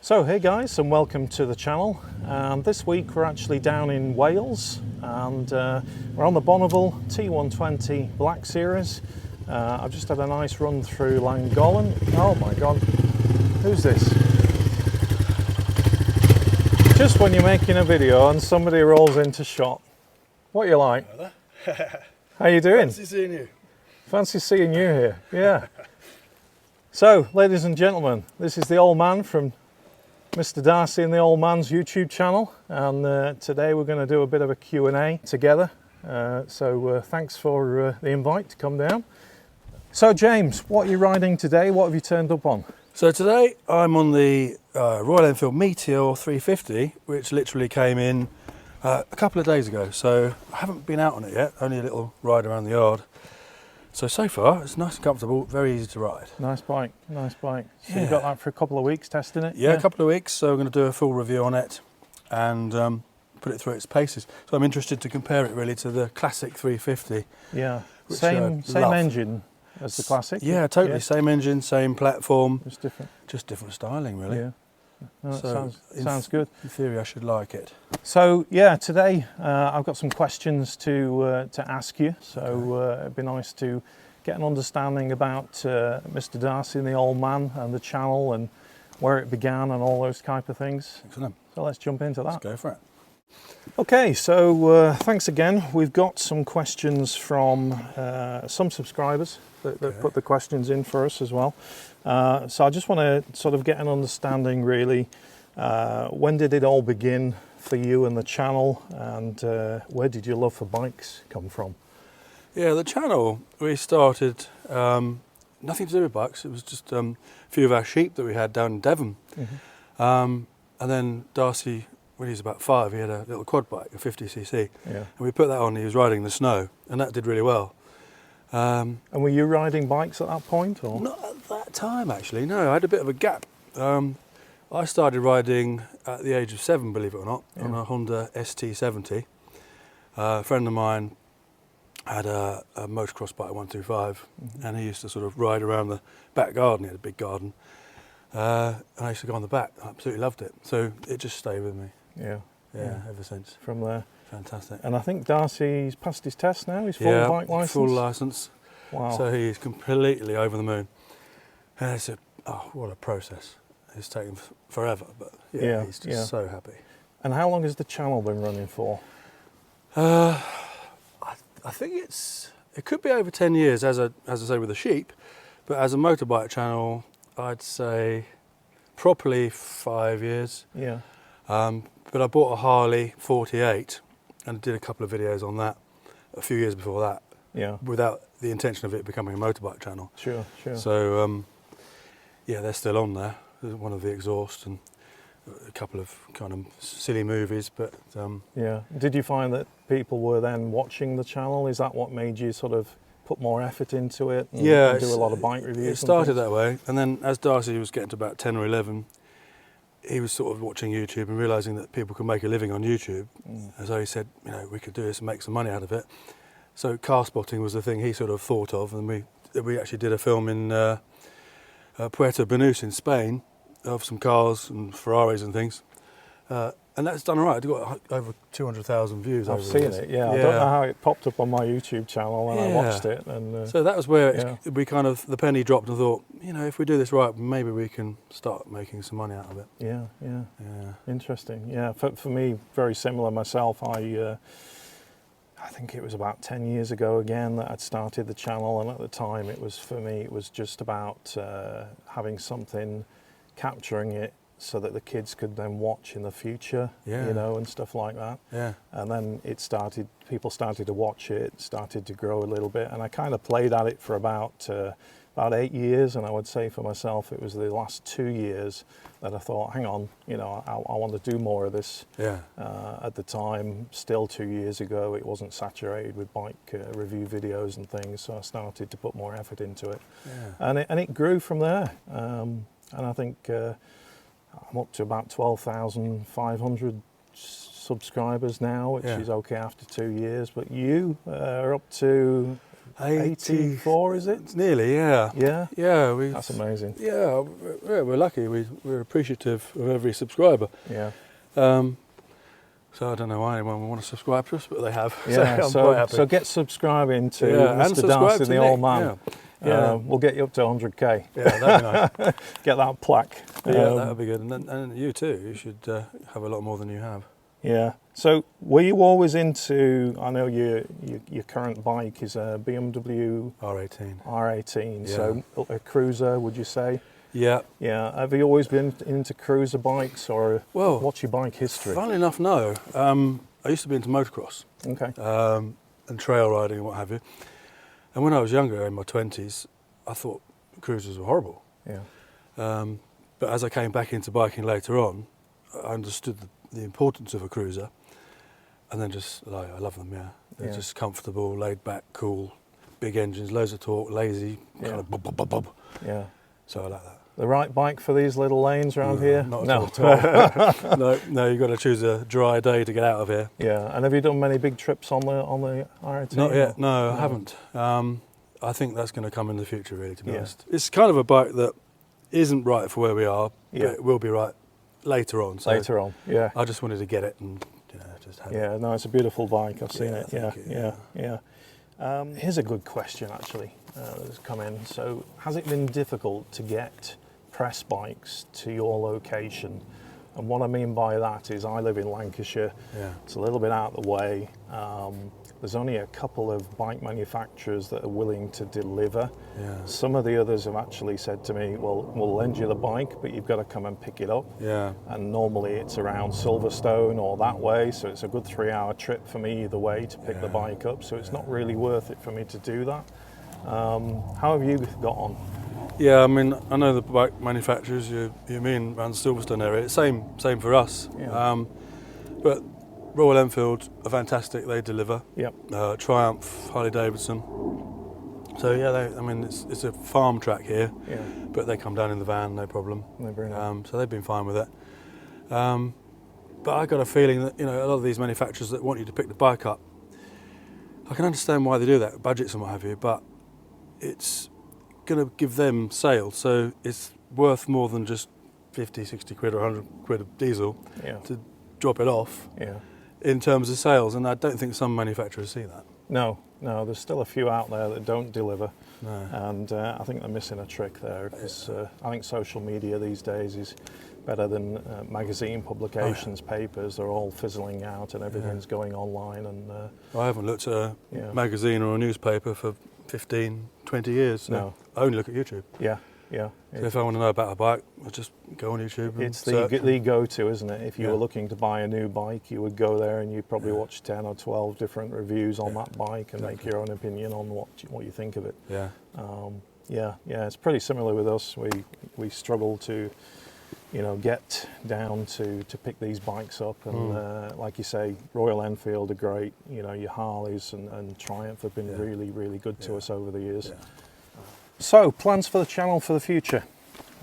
So hey guys, and welcome to the channel. This week we're actually down in Wales, and we're on the Bonneville T120 Black Series. I've just had a nice run through Llangollen. Oh my god, who's this? Just when you're making a video and somebody rolls into shot. What you like? How you doing? Fancy seeing you. Fancy seeing you here, yeah. So, ladies and gentlemen, this is the old man from Mr. Darcy and the Old Man's YouTube channel, and today we're going to do a bit of a Q&A together. So thanks for the invite to come down. So James, what are you riding today? What have you turned up on? So today I'm on the Royal Enfield Meteor 350, which literally came in a couple of days ago. So I haven't been out on it yet, only a little ride around the yard. So far it's nice and comfortable, very easy to ride. Nice bike, nice bike. So yeah. You got that for a couple of weeks testing it? Yeah, a couple of weeks, so we're going to do a full review on it and put it through its paces. So I'm interested to compare it really to the classic 350. Yeah, same engine as the classic? Yeah, totally, yeah. Same engine, same platform. Just different styling really. Yeah. No, so sounds good. In theory, I should like it. So yeah, today I've got some questions to ask you. So it'd be nice to get an understanding about Mr. Darcy and the Old Man and the channel and where it began and all those type of things. Excellent. So let's jump into that. Let's go for it. Okay, so thanks again. We've got some questions from some subscribers that put the questions in for us as well. So I just want to sort of get an understanding really, when did it all begin for you and the channel, and where did your love for bikes come from? Yeah, the channel, we started, nothing to do with bikes, it was just a few of our sheep that we had down in Devon. Mm-hmm. And then Darcy, when he was about 5, he had a little quad bike, a 50cc, yeah. And we put that on, he was riding in the snow, and that did really well. And were you riding bikes at that point? Or? Not at that time actually, no, I had a bit of a gap. I started riding at the age of 7, believe it or not, on a Honda ST70. A friend of mine had a motocross bike, 125, and he used to sort of ride around the back garden. He had a big garden, and I used to go on the back. I absolutely loved it, so it just stayed with me. Yeah, ever since. From there. Fantastic. And I think Darcy's passed his test now. He's full bike licence. Full licence. Wow. So he's completely over the moon. And it's what a process. It's taken forever, but he's just so happy. And how long has the channel been running for? I think it could be over 10 years, as I say, with the sheep, but as a motorbike channel, I'd say properly 5 years. Yeah. But I bought a Harley 48 and did a couple of videos on that a few years before that. Yeah. Without the intention of it becoming a motorbike channel. Sure. So they're still on there. There's one of the exhaust and a couple of kind of silly movies, but yeah. Did you find that people were then watching the channel? Is that what made you sort of put more effort into it and do a lot of bike reviews? It started that way, and then as Darcy was getting to about 10 or 11, he was sort of watching YouTube and realising that people could make a living on YouTube. And so he said, we could do this and make some money out of it. So car spotting was the thing he sort of thought of, and we actually did a film in Puerto Banús in Spain of some cars and Ferraris and things. And that's done all right. It got over 200,000 views. I've seen it, yeah. I don't know how it popped up on my YouTube channel, and I watched it. And so that was where we kind of, the penny dropped and thought, if we do this right, maybe we can start making some money out of it. Yeah. Interesting. Yeah, for me, very similar myself. I think it was about 10 years ago again that I'd started the channel, and at the time it was, for me, it was just about having something, capturing it, so that the kids could then watch in the future, and stuff like that. Yeah. And then people started to watch it, started to grow a little bit, and I kind of played at it for about 8 years, and I would say for myself it was the last 2 years that I thought, hang on, I want to do more of this. Yeah. At the time, still 2 years ago, it wasn't saturated with bike review videos and things, so I started to put more effort into it. Yeah. And it grew from there, and I think I'm up to about 12,500 subscribers now, which is okay after 2 years. But you are up to 84, is it? It's nearly, yeah. Yeah? Yeah. That's amazing. Yeah, we're lucky. We're appreciative of every subscriber. Yeah. So I don't know why anyone would want to subscribe to us, but they have. Yeah, I'm quite happy. so get subscribing to and Mr. subscribe Darcy to the OL Nick, Man. Yeah. We'll get you up to 100k. Yeah, that'd be nice. Get that plaque. Yeah, that'd be good. And you too. You should have a lot more than you have. Yeah. So were you always into? I know your current bike is a BMW R18. R18. Yeah. So a cruiser, would you say? Yeah. Yeah. Have you always been into cruiser bikes, or Well, what's your bike history? Funnily enough, no. I used to be into motocross. Okay. And trail riding and what have you. And when I was younger, in my 20s, I thought cruisers were horrible. Yeah. But as I came back into biking later on, I understood the importance of a cruiser. And then I love them, yeah. They're just comfortable, laid back, cool, big engines, loads of torque, lazy, kind of bob, bob, bob, bob. Yeah. So I like that. The right bike for these little lanes around here? Not No. at all. No, you've got to choose a dry day to get out of here. Yeah. And have you done many big trips on the R18? Not yet, no, I haven't. I think that's going to come in the future, really, to be honest. It's kind of a bike that isn't right for where we are, but it will be right later on. So Later on, yeah. I just wanted to get it and just have it. Yeah, no, it's a beautiful bike. I've seen it. thank you. Yeah. Here's a good question, actually, that's come in. So, has it been difficult to get press bikes to your location? And what I mean by that is I live in Lancashire. Yeah. It's a little bit out of the way. There's only a couple of bike manufacturers that are willing to deliver. Yeah. Some of the others have actually said to me, well, we'll lend you the bike, but you've got to come and pick it up. Yeah. And normally it's around Silverstone or that way, so it's a good 3-hour trip for me either way to pick the bike up, so it's not really worth it for me to do that. How have you got on? Yeah, I mean, I know the bike manufacturers you mean around the Silverstone area. Same for us. Yeah. But Royal Enfield are fantastic. They deliver. Yep. Triumph, Harley Davidson. So yeah, it's a farm track here. Yeah. But they come down in the van, no problem. They're very nice. So they've been fine with it. But I got a feeling that a lot of these manufacturers that want you to pick the bike up, I can understand why they do that, budgets and what have you. But it's going to give them sales, so it's worth more than just 50, 60 quid or 100 quid of diesel to drop it off in terms of sales, and I don't think some manufacturers see that. No, there's still a few out there that don't deliver, No. and I think they're missing a trick there, because I think social media these days is better than magazine publications, papers. They're all fizzling out and everything's going online. And I haven't looked at a magazine or a newspaper for 15, 20 years. No. I only look at YouTube. Yeah. So if I want to know about a bike, I just go on YouTube and It's search. the go-to, isn't it? If you Yeah. were looking to buy a new bike, you would go there and you'd probably watch 10 or 12 different reviews on that bike and make your own opinion on what you think of it. Yeah. It's pretty similar with us. We struggle to, get down to pick these bikes up, and like you say, Royal Enfield are great. Your Harleys and Triumph have been really, really good to us over the years. Yeah. So, plans for the channel for the future?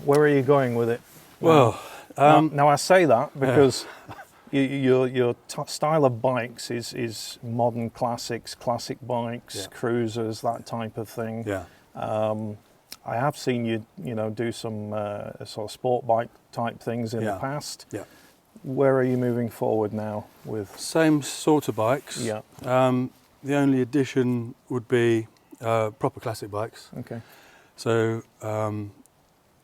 Where are you going with it? Well, now I say that because your style of bikes is modern classics, classic bikes, cruisers, that type of thing. Yeah. I have seen you, do some sort of sport bike type things in the past. Yeah. Where are you moving forward now with? Same sort of bikes. Yeah. The only addition would be proper classic bikes. Okay. So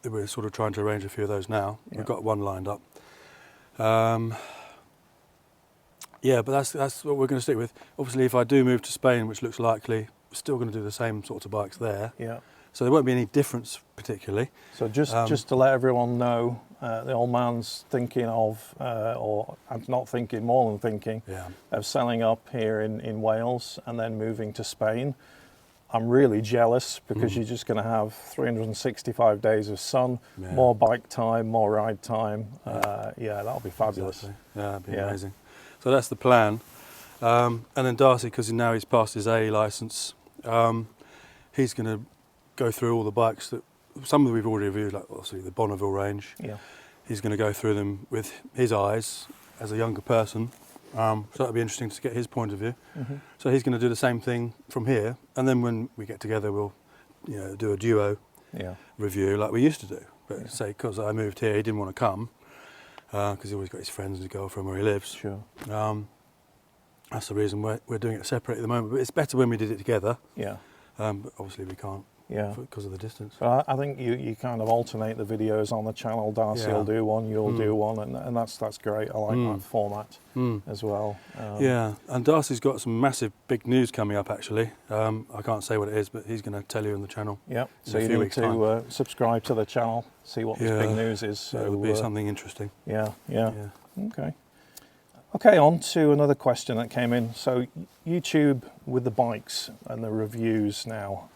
we're sort of trying to arrange a few of those now. Yeah. We've got one lined up. But that's what we're going to stick with. Obviously, if I do move to Spain, which looks likely, we're still going to do the same sorts of bikes there. Yeah. So there won't be any difference particularly. So just to let everyone know, the old man's thinking of, or I'm not thinking, more than thinking, of selling up here in Wales and then moving to Spain. I'm really jealous because you're just going to have 365 days of sun, more bike time, more ride time. That'll be fabulous. Exactly. Yeah, that'd be amazing. So that's the plan. And then Darcy, because now he's passed his A licence, he's going to go through all the bikes that some of them we've already reviewed, like obviously the Bonneville range. Yeah. He's going to go through them with his eyes as a younger person, So that'll be interesting to get his point of view. So he's going to do the same thing from here, and then when we get together, we'll, do a duo review like we used to do. But say because I moved here, he didn't want to come because he's always got his friends and his girlfriend where he lives. Sure. That's the reason we're doing it separate at the moment. But it's better when we did it together. Yeah. But obviously we can't. Because of the distance. But I think you kind of alternate the videos on the channel. Darcy will do one, you'll do one, and that's great. I like that format as well. And Darcy's got some massive big news coming up actually. I can't say what it is, but he's going to tell you in the channel. Yeah. So you need to subscribe to the channel, see what this big news is. So it'll be something interesting. Yeah. Okay, on to another question that came in. So YouTube with the bikes and the reviews now.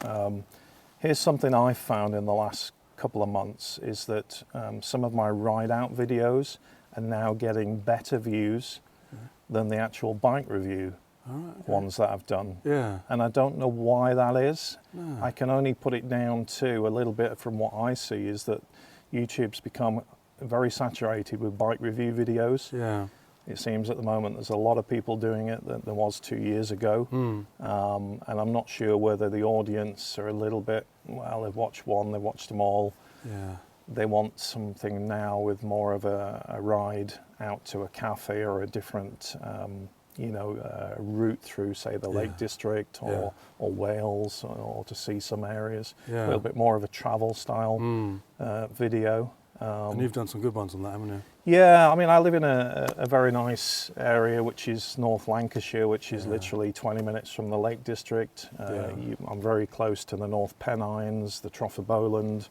Here's something I've found in the last couple of months is that some of my ride-out videos are now getting better views than the actual bike review ones that I've done. Yeah. And I don't know why that is. No. I can only put it down to a little bit from what I see is that YouTube's become very saturated with bike review videos. Yeah. It seems at the moment there's a lot of people doing it that there was 2 years ago. And I'm not sure whether the audience are a little bit, well, they've watched one, they've watched them all. Yeah. They want something now with more of a ride out to a cafe or a different, route through, say, the Lake District or Wales or to see some areas. Yeah. A little bit more of a travel style video. And you've done some good ones on that, haven't you? Yeah, I mean, I live in a very nice area, which is North Lancashire, which is literally 20 minutes from the Lake District. I'm very close to the North Pennines, the Trough of Bowland,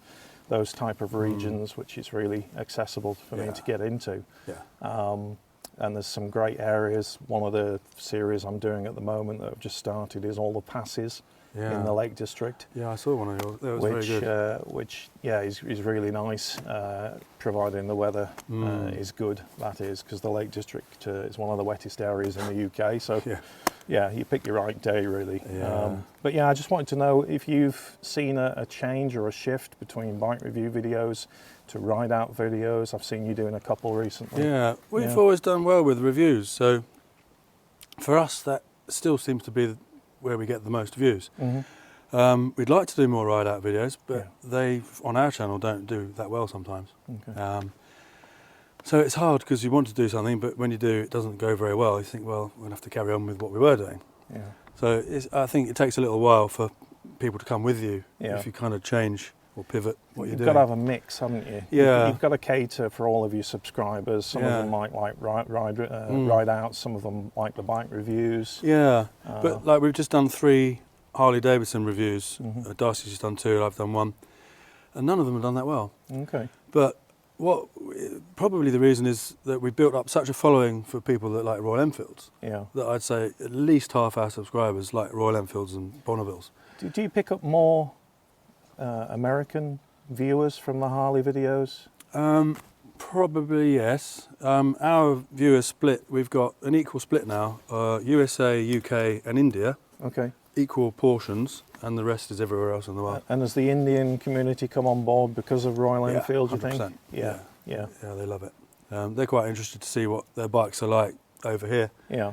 those type of regions, which is really accessible for me to get into. Yeah. And there's some great areas. One of the series I'm doing at the moment that I've just started is all the passes in the Lake District. Yeah, I saw one of yours. That was very good. Which is really nice, providing the weather is good. That is, because the Lake District is one of the wettest areas in the UK. So, you pick your right day, really. Yeah. But I just wanted to know if you've seen a change or a shift between bike review videos to ride-out videos. I've seen you doing a couple recently. Yeah, we've always done well with reviews. So, for us, that still seems to be where we get the most views. We'd like to do more ride-out videos, but they, on our channel, don't do that well sometimes. Okay. So it's hard because you want to do something, but when you do, it doesn't go very well. You think, well, we'll have to carry on with what we were doing. Yeah. So I think it takes a little while for people to come with you if you kind of change or pivot what you're doing. You've got to have a mix, haven't you? Yeah. You've got to cater for all of your subscribers. Some of them might like ride out, some of them like the bike reviews. Yeah, but like we've just done 3 Harley Davidson reviews. Darcy's just done 2, I've done 1. And none of them have done that well. Okay. But probably the reason is that we built up such a following for people that like Royal Enfields. Yeah. That I'd say at least half our subscribers like Royal Enfields and Bonnevilles. Do you pick up more American viewers from the Harley videos? Probably yes. Our viewers split. We've got an equal split now. USA, UK, and India. Okay. Equal portions, and the rest is everywhere else in the world. And has the Indian community come on board because of Royal Enfield? 100%. You think? Yeah. They love it. They're quite interested to see what their bikes are like over here. Yeah.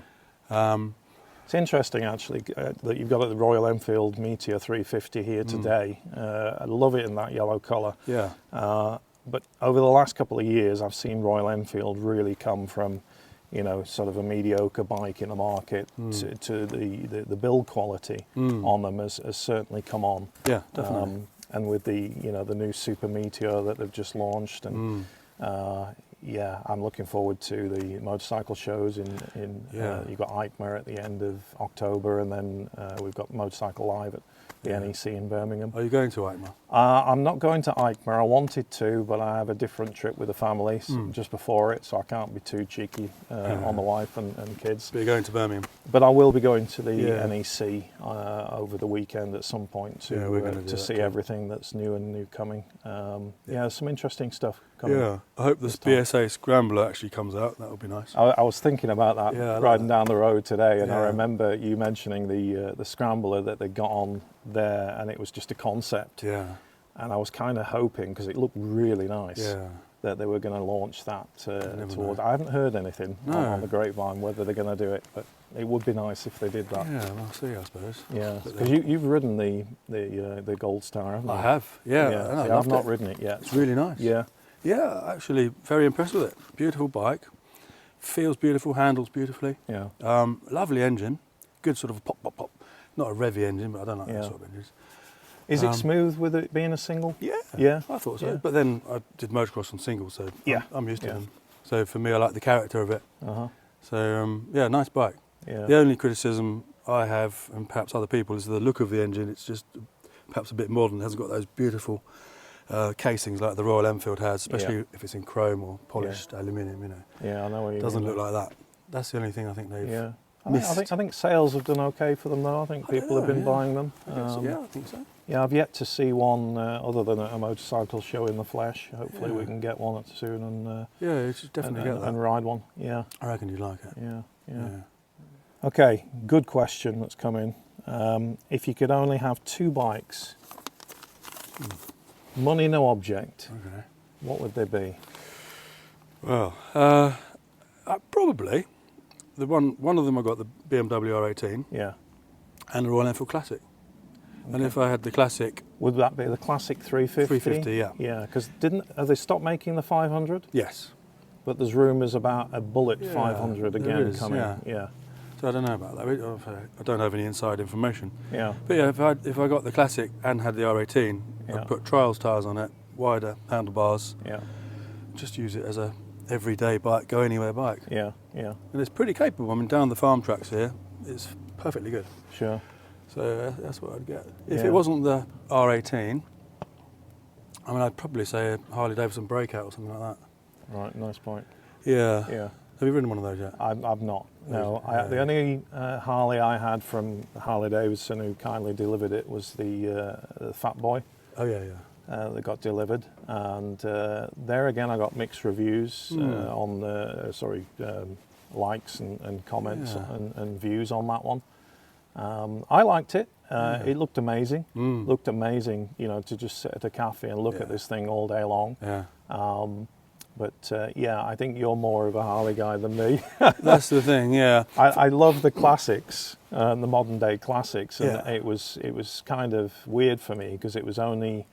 It's interesting actually that you've got the Royal Enfield Meteor 350 here today. I love it in that yellow colour. Yeah. But over the last couple of years, I've seen Royal Enfield really come from, sort of a mediocre bike in the market to the build quality on them has certainly come on. Yeah, definitely. And with the the new Super Meteor that they've just launched, and I'm looking forward to the motorcycle shows you've got EICMA at the end of October, and then we've got Motorcycle Live at the NEC in Birmingham. Are you going to EICMA? I'm not going to EICMA. I wanted to, but I have a different trip with the family just before it, so I can't be too cheeky on the wife and kids. But you're going to Birmingham? But I will be going to the NEC over the weekend at some point to see everything that's new and new coming. Some interesting stuff coming. Yeah, I hope this BSA Scrambler actually comes out. That would be nice. I was thinking about that riding down the road today, and I remember you mentioning the Scrambler that they got on there, and it was just a concept. Yeah. And I was kind of hoping, because it looked really nice, that they were going to launch that never toward. know. I haven't heard anything No. on the grapevine whether they're going to do it, but it would be nice if they did that. Yeah, we'll see, I suppose. Yeah, But because you've ridden the Gold Star, haven't you? I have, yeah. Yeah. And I See, I've loved not it. ridden it yet. It's really nice. Yeah. Yeah, actually, very impressed with it. Beautiful bike, feels beautiful, handles beautifully. Yeah. Lovely engine, good sort of pop, pop, pop. Not a revvy engine, but I don't like Yeah. that sort of engines. Is it smooth with it being a single? Yeah, Yeah. I thought so. Yeah. But then I did motocross on singles, so Yeah. I'm used to Yeah. them. So for me, I like the character of it. Uh-huh. So yeah, nice bike. Yeah. The only criticism I have, and perhaps other people, is the look of the engine. It's just perhaps a bit modern. It hasn't got those beautiful casings like the Royal Enfield has, especially if it's in chrome or polished aluminium. You know, Yeah, I know what you it doesn't mean. look like that. That's the only thing I think they've. Yeah. I missed. think sales have done okay for them though. I think people have been buying them. Yeah, I think so. Yeah, I've yet to see one other than a motorcycle show in the flesh. Hopefully we can get one soon and Yeah, you should definitely get that. and ride one. Yeah, I reckon you'd like it. yeah. Yeah. Okay, good question that's come in. If you could only have two bikes, money no object, Okay. what would they be? Well, probably the one of them I got the BMW R18 Yeah. and the Royal Enfield Classic. And if I had the Classic, Would that be the classic 350? 350, yeah. Yeah, because have they stopped making the 500? yes. But there's rumours about a Bullet Yeah, 500 there again is, coming. yeah. Yeah, So I don't know about that. I don't have any inside information. yeah, But yeah, if I got the Classic and had the R18, Yeah. I'd put trials tyres on it, wider handlebars, yeah, just use it as a everyday bike, go anywhere bike. yeah, yeah. And it's pretty capable. I mean, down the farm tracks here, it's perfectly good. Sure. So that's what I'd get. If Yeah. it wasn't the R18, I mean, I'd probably say a Harley Davidson Breakout or something like that. Right, nice point. Yeah. Yeah. Have you ridden one of those yet? I've not. No, Yeah. the only Harley I had from Harley Davidson who kindly delivered it was the Fat Boy Oh yeah, yeah. that got delivered, and there again I got mixed reviews on likes and comments Yeah. and views on that one. I liked it. It looked amazing. Mm. Looked amazing, you know, to just sit at a cafe and look at this thing all day long. Yeah. But yeah, I think you're more of a Harley guy than me. That's the thing. Yeah. I love the classics, the modern day classics, and Yeah. it was kind of weird for me because it was only,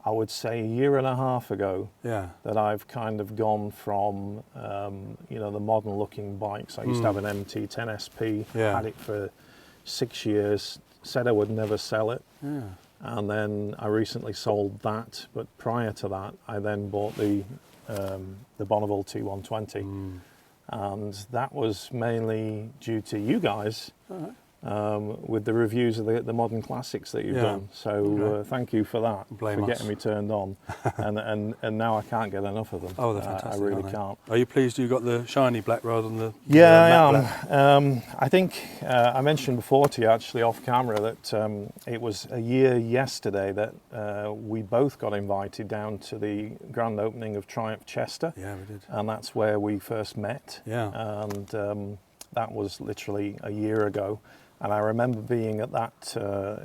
I would say, a year and a half ago Yeah. that I've kind of gone from you know, the modern looking bikes. I used to have an MT10 SP, Yeah. had it for 6 years, said I would never sell it. Yeah. And then I recently sold that, but prior to that, I then bought the Bonneville T120, and that was mainly due to you guys with the reviews of the modern classics that you've Yeah. done. So thank you for that, Blame for us. getting me turned on, and now I can't get enough of them. Oh, they're fantastic. I really aren't they? can't. Are you pleased you got the shiny black rather than the Yeah, matte I black? am. I think I mentioned before to you, actually off camera, that it was a year yesterday that we both got invited down to the grand opening of Triumph Chester, Yeah, we did. and that's where we first met. Yeah. And that was literally a year ago. And I remember being at that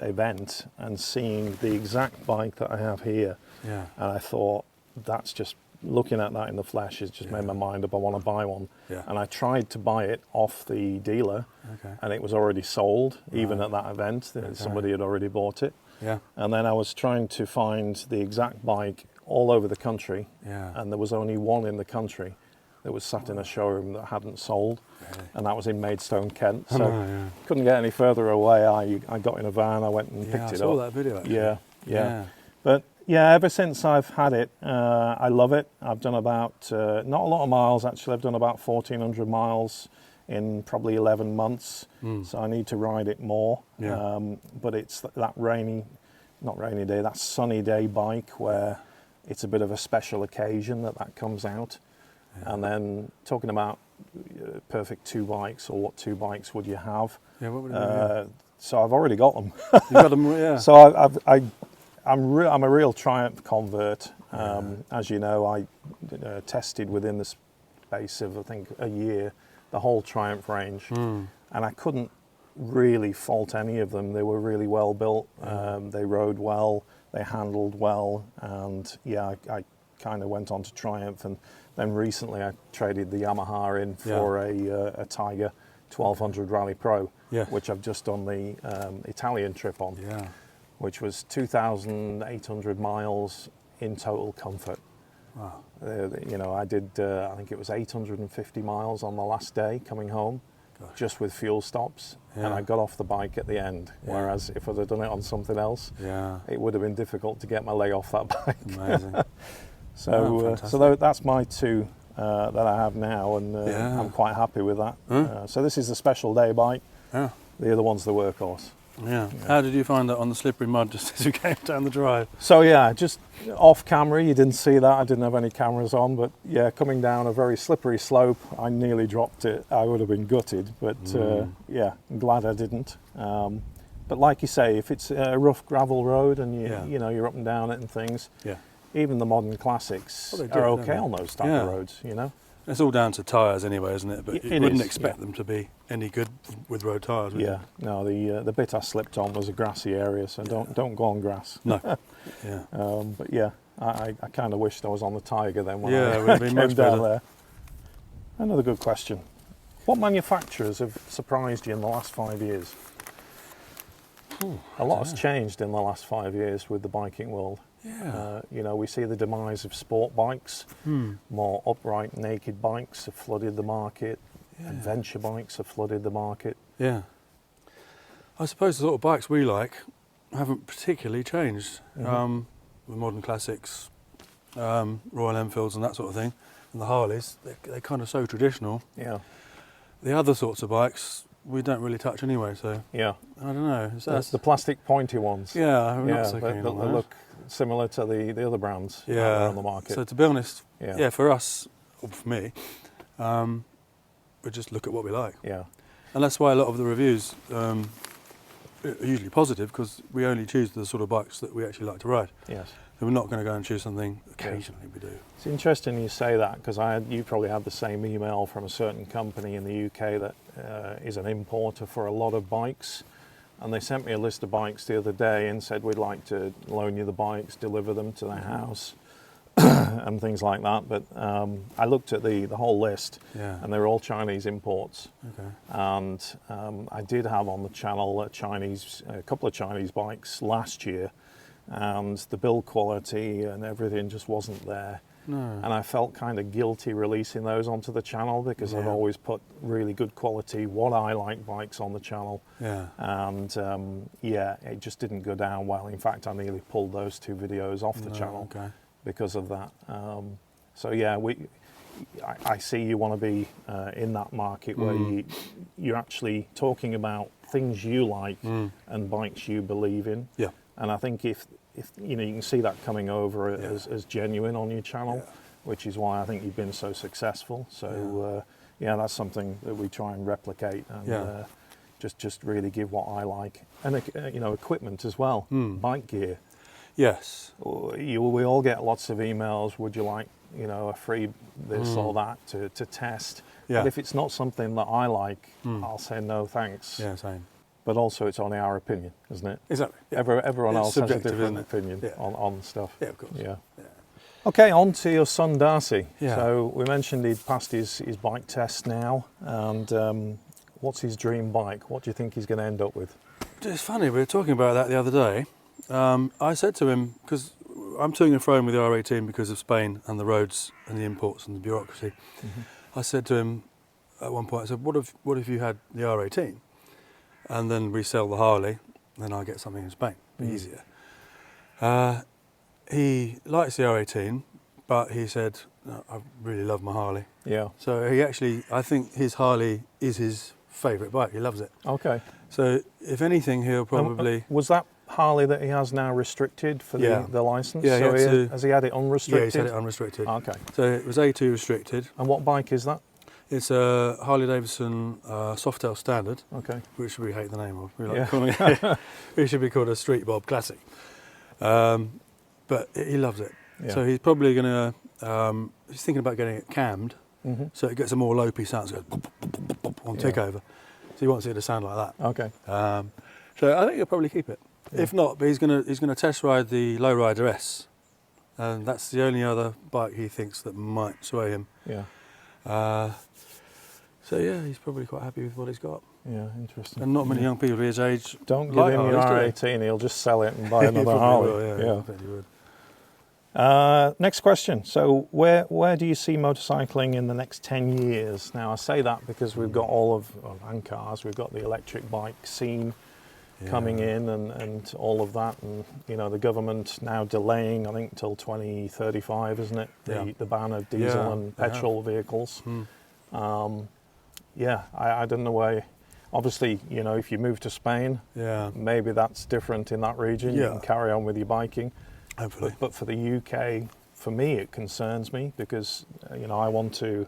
event and seeing the exact bike that I have here, Yeah. and I thought, that's just, looking at that in the flesh has just made my mind up. I want to buy one. Yeah. And I tried to buy it off the dealer, Okay. and it was already sold, even at that event. Somebody had already bought it. Yeah. And then I was trying to find the exact bike all over the country, Yeah. and there was only one in the country that was sat in a showroom that hadn't sold, and that was in Maidstone, Kent. So yeah. couldn't get any further away. I got in a van, I went and Yeah, picked I it saw up. that video actually. Yeah. But yeah, ever since I've had it, I love it. I've done about, not a lot of miles actually, I've done about 1,400 miles in probably 11 months, so I need to ride it more. Yeah. But it's that not rainy day, that sunny day bike where it's a bit of a special occasion that comes out. Yeah. And then talking about perfect two bikes, or what two bikes would you have? Yeah, what would it be? So I've already got them. You got them, yeah. So I'm a real Triumph convert. As you know, I tested within the space of, I think, a year, the whole Triumph range, and I couldn't really fault any of them. They were really well built. They rode well, they handled well, and yeah, I kind of went on to Triumph, and then recently I traded the Yamaha in for a Tiger 1200 Rally Pro, which I've just done the Italian trip on, which was 2,800 miles in total comfort. Wow. You know, I did, I think it was 850 miles on the last day coming home, just with fuel stops, and I got off the bike at the end, whereas if I'd have done it on something else, it would have been difficult to get my leg off that bike. Amazing. So that's my two that I have now, and I'm quite happy with that. So this is the special day bike. The other one's the workhorse. How did you find that on the slippery mud just as you came down the drive? So yeah, just off camera, you didn't see that. I didn't have any cameras on, but yeah, coming down a very slippery slope, I nearly dropped it. I would have been gutted, but yeah, I'm glad I didn't. But like you say, if it's a rough gravel road and you know, you're up and down it and things, even the modern classics are okay on those type of roads, you know. It's all down to tyres anyway, isn't it? But you wouldn't expect them to be any good with road tyres, would you? No, the bit I slipped on was a grassy area, so don't go on grass. No. But yeah, I kind of wished I was on the Tiger then when it would have been came much down better. there. Another good question. What manufacturers have surprised you in the last 5 years? A lot has changed in the last 5 years with the biking world. You know, we see the demise of sport bikes. More upright, naked bikes have flooded the market. Adventure bikes have flooded the market. I suppose the sort of bikes we like haven't particularly changed. The modern classics, Royal Enfields and that sort of thing, and the Harleys, they're kind of so traditional. The other sorts of bikes we don't really touch anyway, so I don't know. That's the plastic pointy ones. I'm not so keen on they those. look similar to the other brands on the market. So to be honest, for us, or for me, we just look at what we like. And that's why a lot of the reviews are usually positive, because we only choose the sort of bikes that we actually like to ride. So we're not going to go and choose something. Occasionally we do. It's interesting you say that, because you probably had the same email from a certain company in the UK that is an importer for a lot of bikes, and they sent me a list of bikes the other day and said, we'd like to loan you the bikes, deliver them to the house and things like that. But I looked at the whole list, and they were all Chinese imports. And I did have on the channel a couple of Chinese bikes last year, and the build quality and everything just wasn't there. And I felt kind of guilty releasing those onto the channel, because I've always put really good quality, what I like bikes on the channel. And it just didn't go down well. In fact, I nearly pulled those two videos off the channel because of that. So yeah, I see you want to be in that market where you're actually talking about things you like and bikes you believe in. And I think if you know, you can see that coming over as genuine on your channel, which is why I think you've been so successful. So that's something that we try and replicate, and just really give what I like, and you know, equipment as well, bike gear. We all get lots of emails. Would you like, you know, a free this or that to test? But if it's not something that I like, I'll say no thanks. Same. But also, it's only our opinion, isn't it? Exactly. Everyone else has a different opinion on stuff. Of course. Okay, on to your son Darcy. So we mentioned he'd passed his bike test now, and what's his dream bike? What do you think he's going to end up with? It's funny, we were talking about that the other day. I said to him, because I'm toing and froing with the R18 because of Spain and the roads and the imports and the bureaucracy. I said to him at one point, I said, what if you had the R18? And then we sell the Harley, then I get something in Spain, be easier. He likes the R18, but he said, no, I really love my Harley. So he actually, I think his Harley is his favourite bike, he loves it. So if anything, he'll probably... was that Harley that he has now restricted for the licence? Has he had it unrestricted? Yeah, he's had it unrestricted. So it was A2 restricted. And what bike is that? It's a Harley Davidson Softail Standard, which we hate the name of. We like calling it. It should be called a Street Bob Classic. But he loves it. So he's probably going to. He's thinking about getting it cammed, so it gets a more lopey sound. So it goes pop, pop, on takeover. So he wants it to sound like that. So I think he'll probably keep it. If not, but he's going to test ride the Lowrider S And that's the only other bike he thinks that might sway him. Yeah. So yeah, he's probably quite happy with what he's got. Yeah, interesting. And not many young people his age don't give like him your Harleys, do R18, he'll just sell it and buy they? another He Harley. probably will, yeah. I bet he would. Next question. So where do you see motorcycling in the next 10 years? Now I say that because we've got all of, and cars, we've got the electric bike scene coming in and all of that, and the government now delaying, I think, till 2035, isn't it? The ban of diesel and petrol vehicles. I don't know why. Obviously, if you move to Spain, maybe that's different in that region. You can carry on with your biking. Hopefully. But for the UK, for me, it concerns me because I want to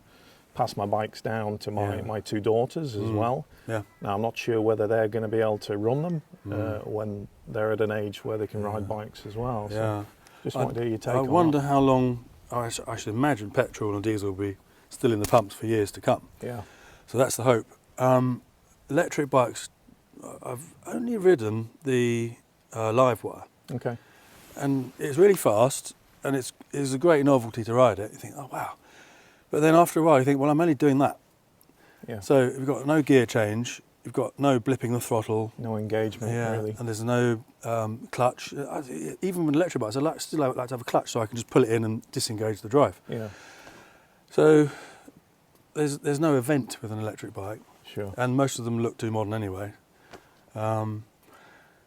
pass my bikes down to my two daughters as well. Yeah. Now I'm not sure whether they're going to be able to run them when they're at an age where they can ride bikes as well. So just wanted to hear your take on that. I wonder how long. I should imagine petrol and diesel will be still in the pumps for years to come. Yeah. So that's the hope. Electric bikes, I've only ridden the Livewire. Okay. And it's really fast, and it's a great novelty to ride it. You think, oh wow. But then after a while you think, well, I'm only doing that. Yeah. So you've got no gear change, you've got no blipping the throttle. No engagement, really. And there's no clutch. Even with electric bikes, I still like to have a clutch so I can just pull it in and disengage the drive. Yeah. So there's no event with an electric bike. Sure. And most of them look too modern anyway.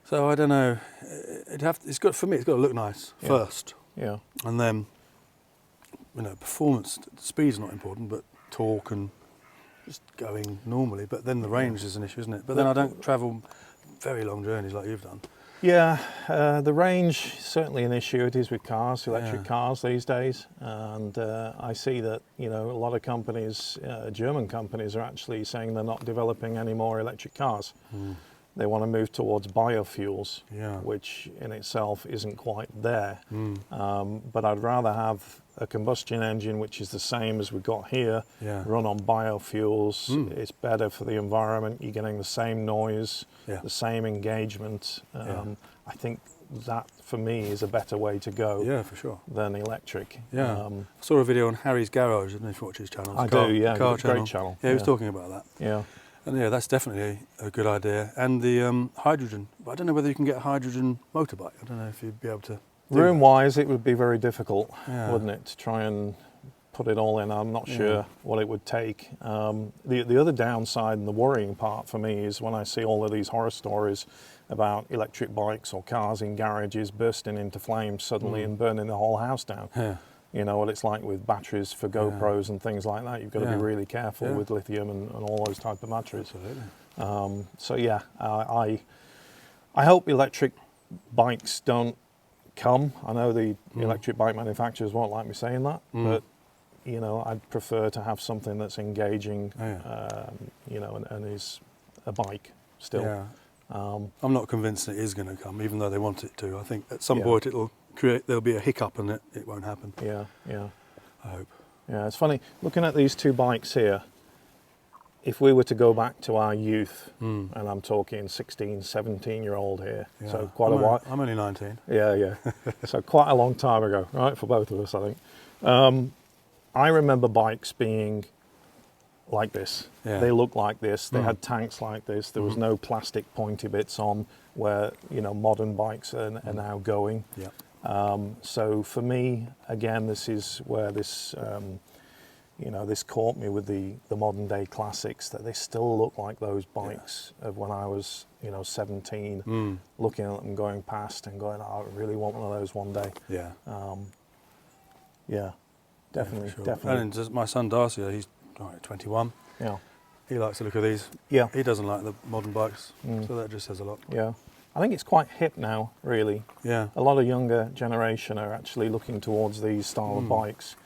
So I don't know. It's got, for me, it's got to look nice first. Yeah. And then, performance, speed's not important, but torque and just going normally. But then the range is an issue, isn't it? But then I don't travel very long journeys like you've done. Yeah, the range is certainly an issue. It is with cars, electric cars these days. And I see that, a lot of companies, German companies, are actually saying they're not developing any more electric cars. They want to move towards biofuels, which in itself isn't quite there. But I'd rather have a combustion engine, which is the same as we've got here, run on biofuels. It's better for the environment. You're getting the same noise, the same engagement. I think that, for me, is a better way to go. Yeah, for sure. Than electric. Yeah. I saw a video on Harry's Garage. I don't know if you watch his channel. I do, yeah. Car great channel. Yeah, he was talking about that. Yeah. And that's definitely a good idea. And the hydrogen. But I don't know whether you can get a hydrogen motorbike. I don't know if you'd be able to. Room-wise, it would be very difficult, wouldn't it, to try and put it all in. I'm not sure what it would take. The other downside and the worrying part for me is when I see all of these horror stories about electric bikes or cars in garages bursting into flames suddenly and burning the whole house down. Yeah. What it's like with batteries for GoPros and things like that. You've got to be really careful with lithium and all those type of batteries. Absolutely. So yeah, I hope electric bikes don't come. I know the electric bike manufacturers won't like me saying that, but I'd prefer to have something that's engaging, and is a bike still. Yeah. I'm not convinced it is going to come, even though they want it to. I think at some point there'll be a hiccup and it won't happen. Yeah. I hope. Yeah, it's funny looking at these two bikes here. If we were to go back to our youth, and I'm talking 16, 17-year-old here, so quite a while. I'm only 19. Yeah. So quite a long time ago, right, for both of us, I think. I remember bikes being like this. Yeah. They looked like this. They had tanks like this. There was no plastic pointy bits on where modern bikes are now going. Yeah. So for me, again, this is where this. This caught me with the modern day classics, that they still look like those bikes of when I was 17, looking at them going past and going, I really want one of those one day. Definitely. And just my son Darcy, he's 21. Yeah, he likes the look of these. Yeah, he doesn't like the modern bikes, so that just says a lot. Yeah, I think it's quite hip now, really. Yeah, a lot of younger generation are actually looking towards these style of bikes.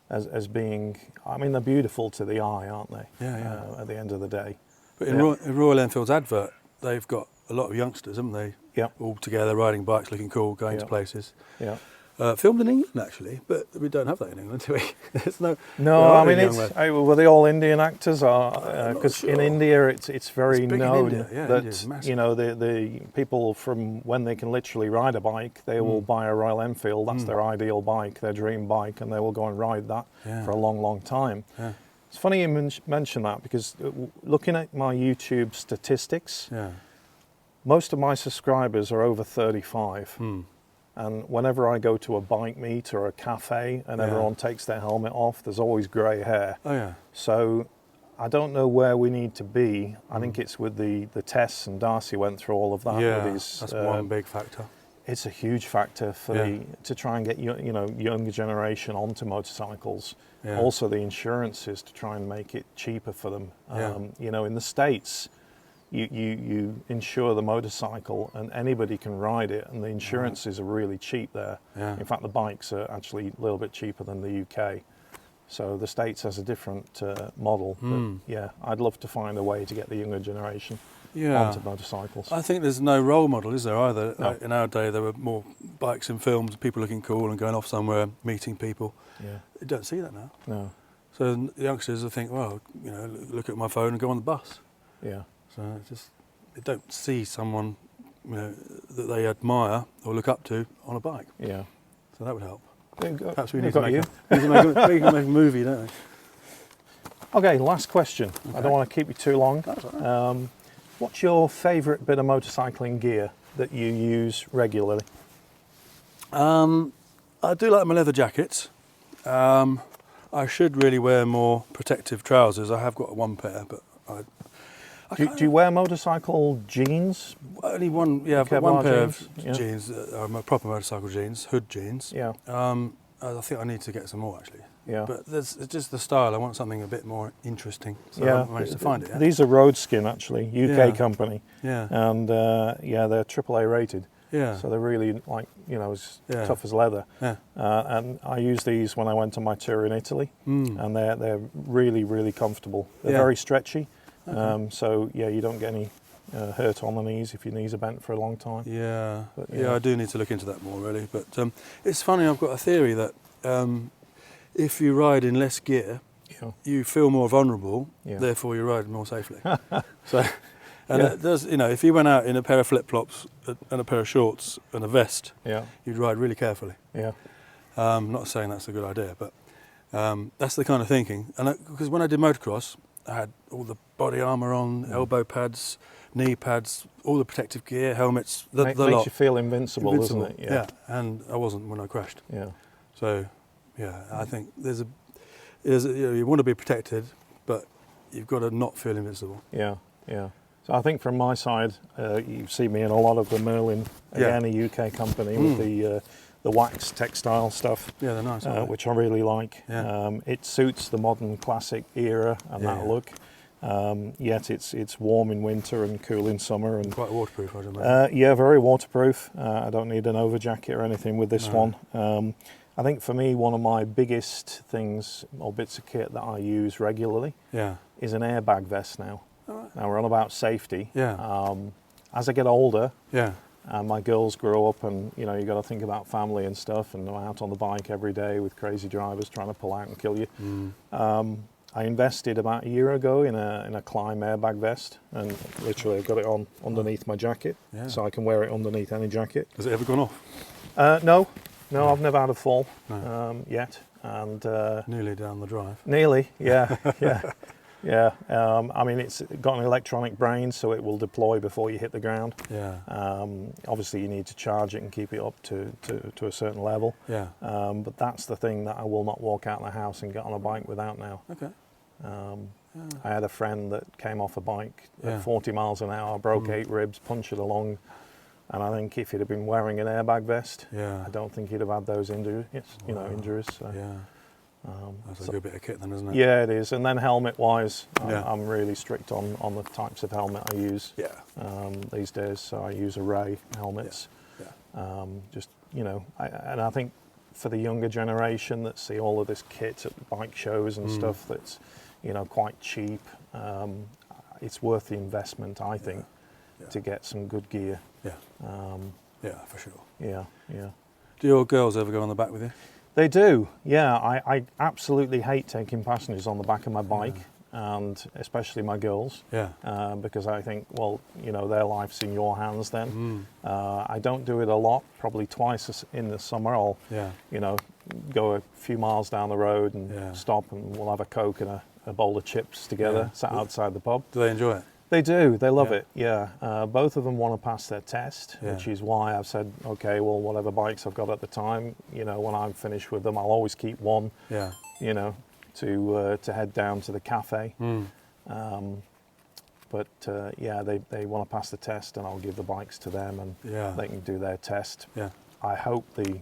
As being, I mean, they're beautiful to the eye, aren't they? Yeah. At the end of the day. But in Royal Enfield's advert, they've got a lot of youngsters, haven't they? Yeah. All together riding bikes, looking cool, going to places. Yeah. Filmed in England, actually, but we don't have that in England, do we? There's no. No, I mean, were they all Indian actors? Because in India, it's very big in known India. Yeah, that India's massive. you know the people from when they can literally ride a bike, they will buy a Royal Enfield. That's their ideal bike, their dream bike, and they will go and ride that for a long, long time. Yeah. It's funny you mention that because looking at my YouTube statistics, most of my subscribers are over 35. And whenever I go to a bike meet or a cafe and everyone takes their helmet off, there's always grey hair. Oh yeah. So I don't know where we need to be. I think it's with the tests, and Darcy went through all of that. Yeah, with his, that's one big factor. It's a huge factor for to try and get younger generation onto motorcycles. Yeah. Also the insurances to try and make it cheaper for them. In the States, you insure the motorcycle and anybody can ride it, and the insurances are really cheap there. Yeah. In fact, the bikes are actually a little bit cheaper than the UK. So the States has a different model. But I'd love to find a way to get the younger generation onto motorcycles. I think there's no role model, is there, either? No. In our day, there were more bikes in films, people looking cool and going off somewhere, meeting people. Yeah. You don't see that now. No. So the youngsters will think, well, look at my phone and go on the bus. Yeah. So they don't see someone, that they admire or look up to on a bike. Yeah. So that would help. Perhaps we need to make a movie, don't we? Okay, last question. Okay. I don't want to keep you too long. That's all right. What's your favourite bit of motorcycling gear that you use regularly? I do like my leather jackets. I should really wear more protective trousers. I have got one pair, but do you wear motorcycle jeans? Only one. Yeah, I've got one pair of jeans? jeans, proper motorcycle jeans, hood jeans. Yeah. I think I need to get some more actually. Yeah. But it's just the style. I want something a bit more interesting. So I haven't managed to find it yet. These are Road Skin actually, UK company. Yeah. And they're AAA rated. Yeah. So they're really as tough as leather. Yeah. And I use these when I went on my tour in Italy, and they're really, really comfortable. They're very stretchy. Okay. So you don't get any hurt on the knees if your knees are bent for a long time. Yeah. But, I do need to look into that more really. But it's funny. I've got a theory that if you ride in less gear, you feel more vulnerable. Yeah. Therefore, you ride more safely. So. And it does, if you went out in a pair of flip-flops and a pair of shorts and a vest, you'd ride really carefully. Yeah. Not saying that's a good idea, but that's the kind of thinking. And because when I did motocross, I had all the body armour on, elbow pads, knee pads, all the protective gear, helmets, the lot. Makes you feel invincible, doesn't it? Yeah. And I wasn't when I crashed. Yeah. So, I think you want to be protected, but you've got to not feel invincible. Yeah, yeah. So I think from my side, you see me in a lot of the Merlin, again a UK company with the wax textile stuff. Yeah, they're nice, which I really like. Yeah. It suits the modern classic era and that look. Yet it's warm in winter and cool in summer. And quite waterproof, I imagine. Yeah, very waterproof. I don't need an over jacket or anything with this one. I think for me, one of my biggest things or bits of kit that I use regularly is an airbag vest now. Now we're on about safety. Yeah. As I get older, my girls grow up, and you got to think about family and stuff. And I'm out on the bike every day with crazy drivers trying to pull out and kill you. I invested about a year ago in a Climb airbag vest, and literally I've got it on underneath my jacket, so I can wear it underneath any jacket. Has it ever gone off? No, I've never had a fall yet. And nearly down the drive. Nearly, yeah. Yeah, I mean, it's got an electronic brain, so it will deploy before you hit the ground. Yeah. Obviously, you need to charge it and keep it up to a certain level. Yeah. But that's the thing that I will not walk out of the house and get on a bike without now. Okay. I had a friend that came off a bike at 40 miles an hour, broke 8 ribs, punctured along, and I think if he'd have been wearing an airbag vest, I don't think he'd have had those injuries. Injuries. So. Yeah. That's a good bit of kit then, isn't it? Yeah, it is. And then helmet-wise, I'm really strict on the types of helmet I use these days. So I use Array helmets. And I think for the younger generation that see all of this kit at bike shows and stuff that's, quite cheap, it's worth the investment, I think, to get some good gear. Yeah. For sure. Yeah, yeah. Do your girls ever go on the back with you? They do, yeah. I absolutely hate taking passengers on the back of my bike, and especially my girls. Yeah. Because I think, well, you know, their life's in your hands then. I don't do it a lot, probably twice in the summer. I'll, you know, go a few miles down the road and stop, and we'll have a Coke and a bowl of chips together, sat outside the pub. Do they enjoy it? They do, they love it, both of them want to pass their test, which is why I've said, okay, well, whatever bikes I've got at the time, you know, when I'm finished with them, I'll always keep one, you know, to head down to the cafe. But they want to pass the test, and I'll give the bikes to them, and they can do their test. I hope the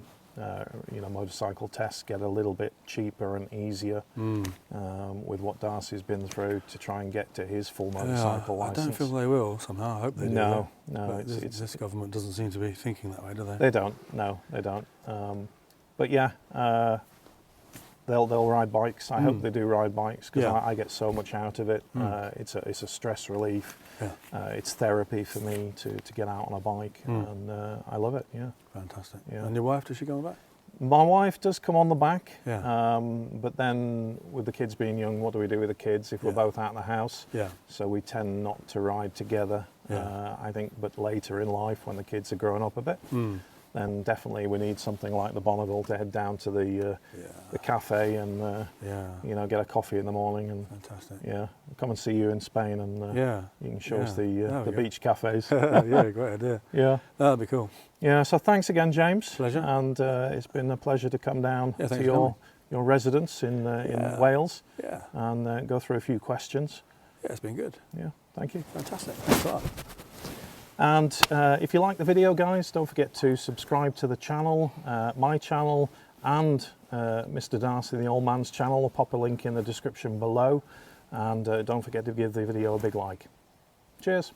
you know, motorcycle tests get a little bit cheaper and easier with what Darcy's been through to try and get to his full motorcycle license. I don't feel they will somehow. I hope they do. No, this government doesn't seem to be thinking that way, do they? They don't. No, they don't. But yeah, they'll ride bikes. I hope they do ride bikes, because I get so much out of it. It's a stress relief. It's therapy for me to get out on a bike, and I love it. Yeah. Fantastic. And your wife, does she go on the back? My wife does come on the back, but then with the kids being young, what do we do with the kids if we're both out of the house? So we tend not to ride together, I think, but later in life when the kids are growing up a bit, then definitely we need something like the Bonneville to head down to the cafe and you know, get a coffee in the morning, and come and see you in Spain, and you can show us the beach cafes. Great idea. That'd be cool. So thanks again, James. Pleasure. And it's been a pleasure to come down to your residence in Wales and go through a few questions. It's been good. Thank you. Fantastic. Thanks a lot. And if you like the video, guys, don't forget to subscribe to the channel, my channel, and Mr. Darcy the Old Man's channel. I'll pop a link in the description below. And don't forget to give the video a big like. Cheers.